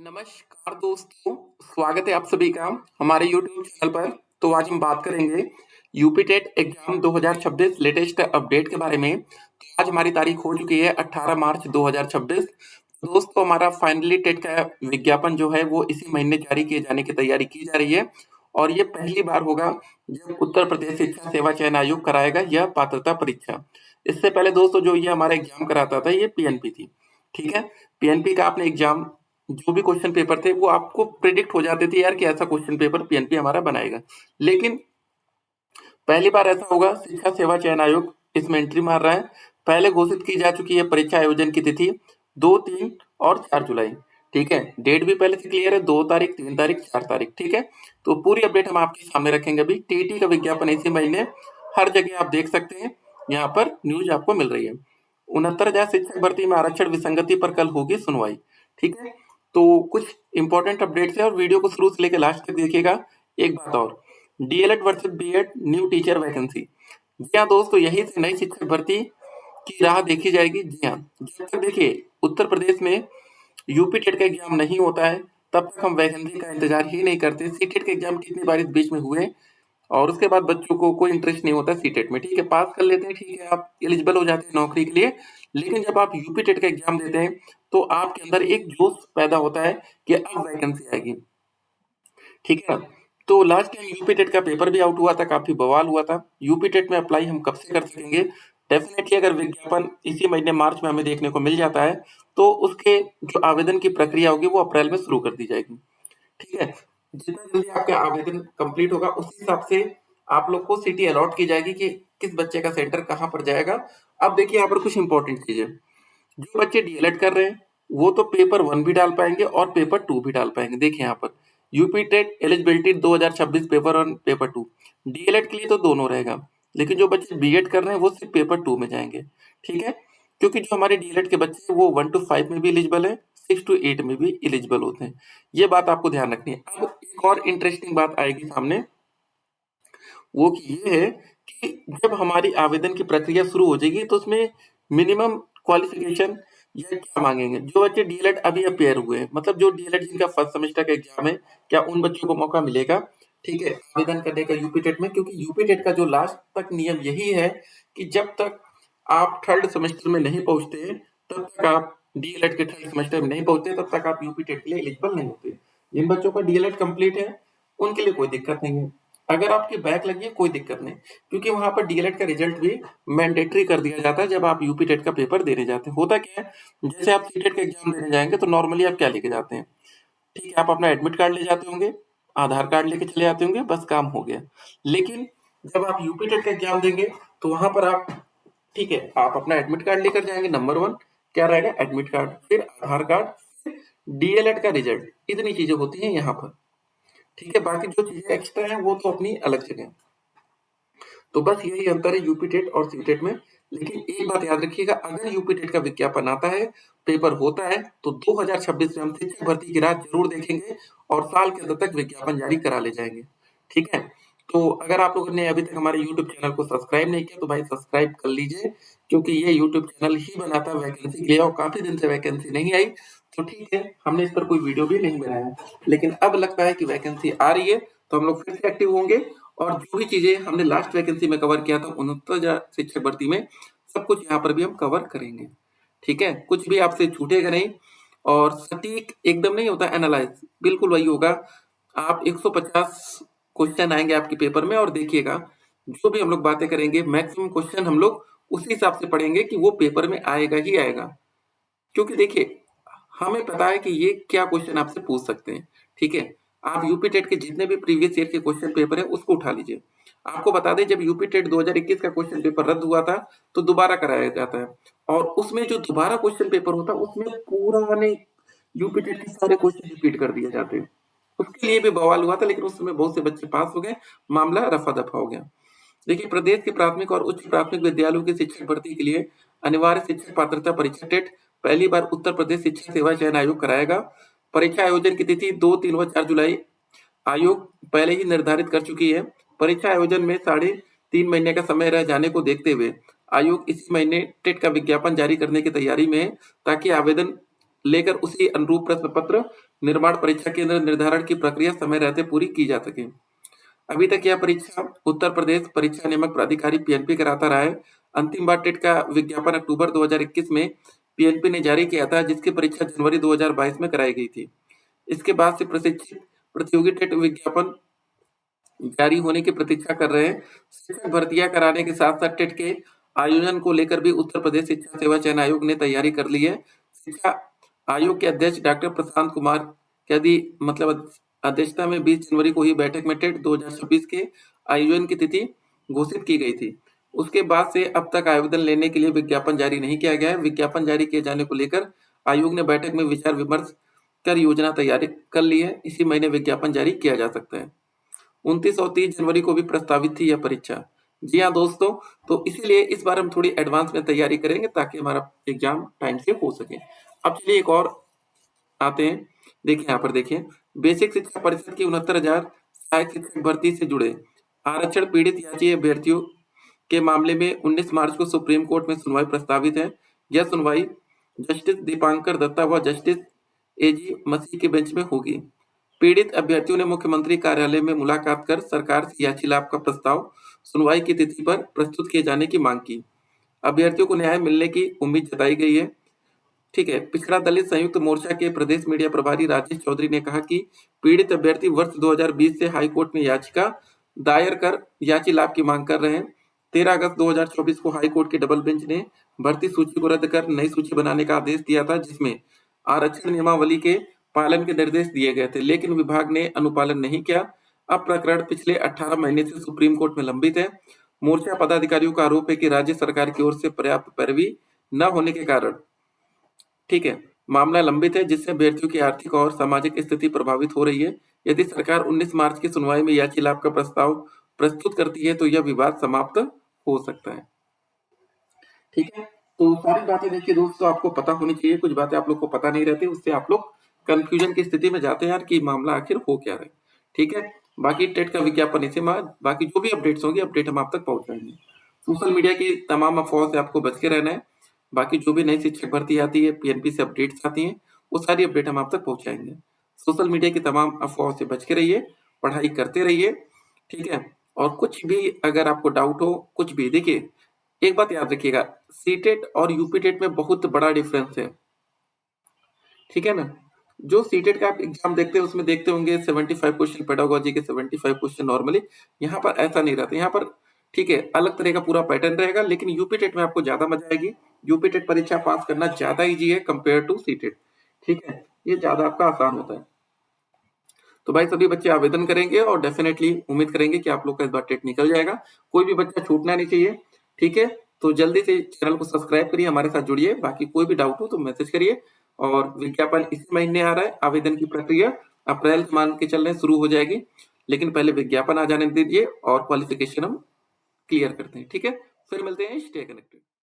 नमस्कार दोस्तों, स्वागत है आप सभी का हमारे यूट्यूब चैनल पर। तो आज हम बात करेंगे UP TET exam 2026 latest update के बारे में। तो आज हमारी तारीख हो चुकी है 18 मार्च 2026। दोस्तों हमारा फाइनली टेट का विज्ञापन जो है वो इसी महीने जारी किए जाने की तैयारी की जा रही है और ये पहली बार होगा जब उत्तर प्रदेश शिक्षा सेवा चयन आयोग कराएगा यह पात्रता परीक्षा। इससे पहले दोस्तों जो ये हमारा एग्जाम कराता था ये पीएनपी थी। ठीक है, पीएनपी का आपने एग्जाम जो भी क्वेश्चन पेपर थे वो आपको प्रिडिक्ट हो जाते थे यार कि ऐसा क्वेश्चन पेपर पीएनपी हमारा बनाएगा। लेकिन पहली बार ऐसा होगा, शिक्षा सेवा चयन आयोग इसमें एंट्री मार रहा है। पहले घोषित की जा चुकी है परीक्षा आयोजन की तिथि 2, 3 और 4 जुलाई। ठीक है, डेट भी पहले से क्लियर है, 2 तारीख, 3 तारीख, 4 तारीख। ठीक है, तो पूरी अपडेट हम आपके सामने रखेंगे। अभी टीटी का विज्ञापन इसी महीने हर जगह आप देख सकते हैं, यहाँ पर न्यूज आपको मिल रही है। 69,000 शिक्षक भर्ती में आरक्षण विसंगति पर कल होगी सुनवाई। ठीक है, तो कुछ इंपॉर्टेंट अपडेट्स है और वीडियो को शुरू से लेकर लास्ट तक देखिएगा। एक बात और, DElEd versus BEd new teacher vacancy. जी हाँ दोस्तों, यही से नई शिक्षक भर्ती की राह देखी जाएगी। जी हाँ, जब तक देखिए उत्तर प्रदेश में यूपी टेट का एग्जाम नहीं होता है तब तक हम वैकेंसी का इंतजार ही नहीं करते। सीटेट के एग्जाम कितनी बार इस बीच में हुए और उसके बाद बच्चों को कोई इंटरेस्ट नहीं होता सीटेट में। ठीक है, पास कर लेते हैं, ठीक है, आप एलिजिबल हो जाते हैं नौकरी के लिए। लेकिन जब आप यूपी टेट का एग्जाम देते हैं तो आपके अंदर एक जोश पैदा होता है कि अब वैकेंसी आएगी। ठीक है, तो लास्ट टाइम यूपी टेट का पेपर भी आउट हुआ था, काफी बवाल हुआ था। यूपी टेट में अप्लाई हम कब से कर सकेंगे? डेफिनेटली अगर विज्ञापन इसी महीने मार्च में हमें देखने को मिल जाता है तो उसके जो आवेदन की प्रक्रिया होगी वो अप्रैल में शुरू कर दी जाएगी। ठीक है, जितना जल्दी आपका आवेदन कंप्लीट होगा उस हिसाब से आप लोग को सिटी अलॉट की जाएगी कि किस बच्चे का सेंटर कहाँ पर जाएगा। अब देखिए यहाँ पर कुछ इंपॉर्टेंट चीजें, जो बच्चे डीएलएड कर रहे हैं वो तो पेपर 1 भी डाल पाएंगे और पेपर 2 भी डाल पाएंगे। देखिए यहाँ पर UP TET eligibility 2026 paper 1 paper 2, DElEd के लिए तो दोनों रहेगा। लेकिन जो बच्चे बीएड कर रहे हैं वो सिर्फ पेपर 2 में जाएंगे। ठीक है, क्योंकि जो हमारे डीएलएड के बच्चे हैं वो 1 to 5 में भी एलिजिबल है, 6 to 8 में भी एलिजिबल होते हैं। ये बात आपको ध्यान रखनी है। अब एक और इंटरेस्टिंग बात आएगी सामने, वो ये है कि जब हमारी आवेदन की प्रक्रिया शुरू हो जाएगी तो उसमें मिनिमम क्वालिफिकेशन या क्या मांगेंगे। जो बच्चे डीएलएड अभी अपेयर हुए हैं, मतलब जो डीएलएड जिनका फर्स्ट सेमेस्टर का एग्जाम है, क्या उन बच्चों को मौका मिलेगा ठीक है आवेदन करने का यूपी टेट में? क्योंकि यूपी टेट का जो लास्ट तक नियम यही है कि जब तक आप थर्ड सेमेस्टर में नहीं पहुंचते तब तक आप डीएलएड के थर्ड सेमेस्टर में नहीं पहुंचते तब तक आप यूपी टेट के लिए एलिजिबल नहीं होते। जिन बच्चों का डीएलएड कंप्लीट है उनके लिए कोई दिक्कत नहीं है। अगर आपकी बैक लगी है कोई दिक्कत नहीं, क्योंकि वहां पर डीएलएड का रिजल्ट भी मैंडेटरी कर दिया जाता है जब आप यूपी टेट का पेपर देने जाते हैं। होता क्या है, जैसे आप सीटेट का एग्जाम देने जाएंगे तो नॉर्मली आप क्या लेके जाते हैं? ठीक है, आप अपना एडमिट कार्ड ले जाते होंगे, आधार कार्ड लेके चले जाते होंगे, बस काम हो गया। लेकिन जब आप यूपी टेट का एग्जाम देंगे तो वहां पर आप ठीक है आप अपना एडमिट कार्ड लेकर जाएंगे। नंबर 1 क्या रहेगा? एडमिट कार्ड, फिर आधार कार्ड, फिर डीएलएड का रिजल्ट। इतनी चीजें होती हैं यहाँ पर। ठीक है, बाकी जो चीजें एक्स्ट्रा है वो तो अपनी अलग जगह। तो बस यही अंतर है यूपी टेट और सीटेट में। लेकिन एक बात याद रखिएगा, अगर यूपी टेट का विज्ञापन आता है, पेपर होता है, तो 2026 में हम शिक्षक भर्ती की राह जरूर देखेंगे और साल के अंत तक विज्ञापन जारी करा ले जाएंगे। ठीक है, तो अगर आप लोगों ने अभी तक हमारे यूट्यूब चैनल को सब्सक्राइब नहीं किया तो भाई सब्सक्राइब कर लीजिए, क्योंकि ये यूट्यूब चैनल ही बनाता है वैकेंसी के लिए और काफी दिन से वैकेंसी नहीं आई। तो ठीक है, हमने इस पर कोई वीडियो भी नहीं बनाया, लेकिन अब लगता है कि वैकेंसी आ रही है तो हम लोग फिर से एक्टिव होंगे और जो भी चीजें हमने लास्ट वैकेंसी में कवर किया था 69,000 शिक्षक भर्ती में, सब कुछ यहाँ पर भी हम कवर करेंगे। ठीक है, कुछ भी आपसे छूटेगा नहीं और सटीक एकदम नहीं होता एनालाइज, बिल्कुल वही होगा। आप 150 क्वेश्चन आएंगे आपके पेपर में और देखिएगा जो भी हम लोग बातें करेंगे मैक्सिमम क्वेश्चन हम लोग उसी हिसाब से पढ़ेंगे कि वो पेपर में आएगा ही आएगा। क्योंकि देखिए हमें पता है कि ये क्या क्वेश्चन आपसे पूछ सकते हैं। ठीक है, आप यूपी टेट के जितने भी प्रीवियस ईयर के क्वेश्चन पेपर है उसको उठा लीजिए। आपको बता दें, जब यूपी टेट 2021 का क्वेश्चन पेपर रद्द हुआ था तो दोबारा कराया जाता है और उसमें जो दोबारा क्वेश्चन पेपर होता है उसमें पुराने यूपी टेट के सारे क्वेश्चन रिपीट कर दिए जाते हैं। उसके लिए भी बवाल हुआ था, लेकिन उस समय बहुत से बच्चे पास हो गए, मामला रफा दफा हो गया। देखिए, प्रदेश के प्राथमिक और उच्च प्राथमिक विद्यालयों की शिक्षक भर्ती के लिए अनिवार्य शिक्षक पात्रता परीक्षा टेट पहली बार उत्तर प्रदेश शिक्षा सेवा चयन आयोग कराएगा। परीक्षा आयोजन की तिथि 2, 3 व 4 जुलाई आयोग पहले ही निर्धारित कर चुकी है। परीक्षा आयोजन में 3.5 महीने का समय रह जाने को देखते हुए आयोग इसी महीने टेट का विज्ञापन जारी करने की तैयारी में है, ताकि आवेदन लेकर उसी अनुरूप प्रश्न पत्र निर्माण परीक्षा केंद्र निर्धारण की प्रक्रिया समय रहते पूरी की जा सके। अभी तक यह परीक्षा उत्तर प्रदेश परीक्षा नियामक प्राधिकारी पीएनपी कराता रहा है। अंतिम बार टेट का विज्ञापन अक्टूबर 2021 में पीएनपी ने जारी किया था, जिसकी परीक्षा जनवरी 2022 में कराई गई थी। इसके बाद से प्रशिक्षित प्रतियोगी टेट विज्ञापन जारी होने की प्रतीक्षा कर रहे हैं। शिक्षक भर्तियां कराने के साथ साथ टेट के आयोजन को लेकर भी उत्तर प्रदेश शिक्षा सेवा चयन आयोग ने तैयारी कर ली है। शिक्षा आयोग के अध्यक्ष डॉक्टर प्रशांत कुमार की अध्यक्षता में 20 जनवरी को हुई बैठक में टेट 2026 के आयोजन की तिथि घोषित की गई थी। उसके बाद से अब तक आवेदन लेने के लिए विज्ञापन जारी नहीं किया गया है। विज्ञापन जारी किए जाने को लेकर आयोग ने बैठक में विचार विमर्श कर योजना तैयारी कर ली है। इसी महीने विज्ञापन जारी किया जा सकता है। 29 और 30 जनवरी को भी प्रस्तावित थी यह परीक्षा। जी हाँ दोस्तों, तो इसीलिए इस बार हम थोड़ी एडवांस में तैयारी करेंगे ताकि हमारा एग्जाम टाइम से हो सके। अब चलिए एक और आते हैं। देखिए यहाँ पर देखिए, बेसिक शिक्षा परिषद की 69,000 सहायक शिक्षक भर्ती से जुड़े आरक्षण पीड़ित याची अभ्यर्थियों के मामले में 19 मार्च को सुप्रीम कोर्ट में सुनवाई प्रस्तावित है। यह सुनवाई जस्टिस दीपांकर दत्ता व जस्टिस एजी मसीह के बेंच में होगी। पीड़ित अभ्यर्थियों ने मुख्यमंत्री कार्यालय में मुलाकात कर सरकार से याची लाभ का प्रस्ताव सुनवाई की तिथि पर प्रस्तुत किए जाने की मांग की। अभ्यर्थियों को न्याय मिलने की उम्मीद जताई गई है। ठीक है। पिछड़ा दलित संयुक्त मोर्चा के प्रदेश मीडिया प्रभारी राजेश चौधरी ने कहा कि पीड़ित अभ्यर्थी वर्ष 2020 से हाईकोर्ट में याचिका दायर कर याची लाभ की मांग कर रहे हैं। 13 अगस्त 2024 को हाईकोर्ट के डबल बेंच ने भर्ती सूची को रद्द कर नई सूची बनाने का आदेश दिया था, जिसमें आरक्षण नियमावली के पालन के निर्देश दिए गए थे, लेकिन विभाग ने अनुपालन नहीं किया। अब प्रकरण पिछले 18 महीने से सुप्रीम कोर्ट में लंबित है। मोर्चा पदाधिकारियों का आरोप है कि राज्य सरकार की ओर से पर्याप्त पैरवी न होने के कारण ठीक है मामला लंबित है, जिससे अभ्यर्थियों की आर्थिक और सामाजिक स्थिति प्रभावित हो रही है। यदि सरकार 19 मार्च की सुनवाई में याची लाभ का प्रस्ताव प्रस्तुत करती है तो यह विवाद समाप्त हो सकता है। ठीक है, तो सारी बातें देखिए दोस्तों आपको पता होनी चाहिए। कुछ बातें आप लोग को पता नहीं रहती, उससे आप लोग कंफ्यूजन की स्थिति में जाते हैं यार कि मामला आखिर हो क्या रहा है। ठीक है, बाकी टेट का विज्ञापन इसे बाकी जो भी अपडेट्स होंगे अपडेट हम आप तक पहुंचाएंगे। सोशल मीडिया की तमाम अफवाहों से आपको बच के रहना है। बाकी जो भी नई शिक्षक भर्ती आती है, पीएनपी से अपडेट्स आती हैं, वो सारी अपडेट हम आप तक पहुंचाएंगे। सोशल मीडिया की तमाम अफवाहों से बच के रहिए, पढ़ाई करते रहिए। ठीक है, और कुछ भी अगर आपको डाउट हो, कुछ भी देखिए, एक बात याद रखिएगा, सीटेट और यूपीटेट में बहुत बड़ा डिफरेंस है। ठीक है ना, जो सीटेट का आप एग्जाम देखते हैं उसमें देखते होंगे 75 क्वेश्चन पेडागोजी के, 75 क्वेश्चन नॉर्मली। यहाँ पर ऐसा नहीं रहता। यहाँ पर ठीक है अलग तरह का पूरा पैटर्न रहेगा, लेकिन यूपीटेट में आपको ज्यादा मजा आएगी। यूपीटेट परीक्षा पास करना ज्यादा इजी है कंपेयर टू सीटेट। ठीक है, ये ज्यादा आपका आसान होता है। तो भाई सभी बच्चे आवेदन करेंगे और डेफिनेटली उम्मीद करेंगे कि आप लोग का इस बार टेट निकल जाएगा। कोई भी बच्चा छूटना नहीं चाहिए। ठीक है, तो जल्दी से चैनल को सब्सक्राइब करिए, हमारे साथ जुड़िए। बाकी कोई भी डाउट हो तो मैसेज करिए। और विज्ञापन इसी महीने आ रहा है। आवेदन की प्रक्रिया अप्रैल के मान के चल रहे शुरू हो जाएगी, लेकिन पहले विज्ञापन आ जाने दीजिए और क्वालिफिकेशन हम क्लियर करते हैं। ठीक है, फिर मिलते हैं। Stay connected.